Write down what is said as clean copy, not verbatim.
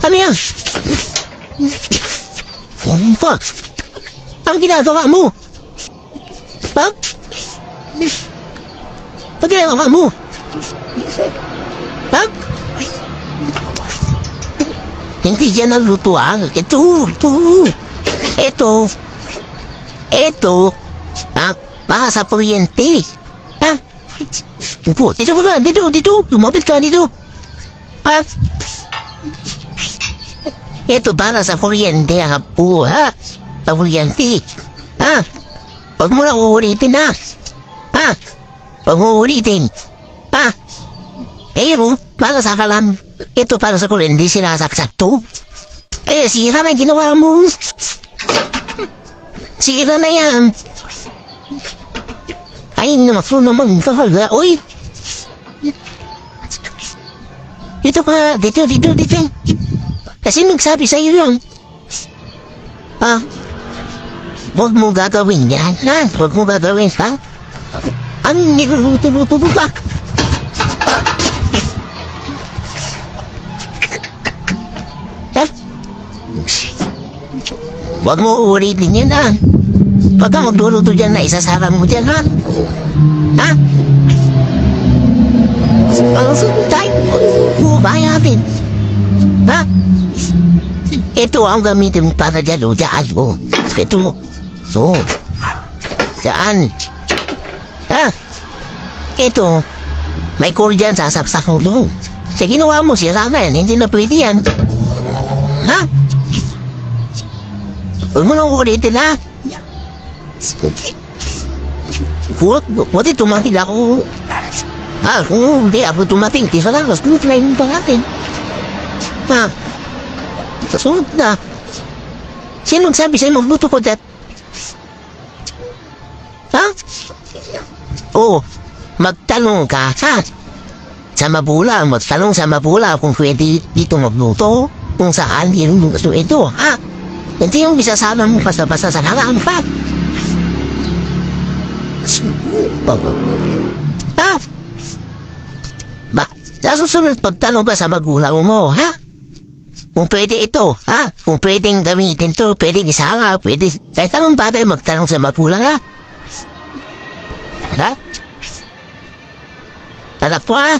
Ano yan? Pa? Ang ginagawa mo? Ha? Ang ginagawa mo? Ha? Hindi yan ang lutuan. Ito. Baka sa kuryente. Ha? Upo, dito ka, dito. Lumapit ka dito. Ha? Ito para sa kuryente, po, ha? Sa kuryente. Ha? Huwag mo na uulitin, ha? Ha? Huwag mo uulitin. Ha? Para sa kalam. Ito para sa kuryente, sinasaksak to. Sira na ginawa mo. Sira na yan. Ay, naman talaga. Uy! Dito ka, dito. Kasi nagsabi sa'yo yun. Huwag mo gagawin yan, ha? Huwag mo gagawin, ha? Ano niluluto mo ba? Huwag mo ulitin yan, ha? Pagka magluluto dyan na isasara mo dyan, ha? Ha? Tayo, bumayatin. Ha? Ito ang gamitin para dyan o dyan mo. Ito. So. Saan? Ha? Ito. May core dyan sasapsak mo doon. Sa ginawa mo, sira na yan. Hindi na pwede yan. Ha? Huwag mo nang ulitin, ha? Buti tumating ako. Kung hindi ako tumating, tisa lang, mas try mo pa natin. Ha? Sa sunod na. Sino nagsabi sa'yo magluto ko dat? Ha? Oo, magtanong ka, ha? Magtanong sa mabula kung pwede dito magluto, kung saan niluto ito, ha? Hindi yung isasama mo basta-basta sa harang pa. Ha? Sa susunod pagtanong ba sa magulang mo, ha? Kung pwede ito, ha? Kung pwedeng gamitin to, pwedeng isara, pwede... Kahit anong bagay magtanong sa magulang, ha? Ha? Anak po, ha?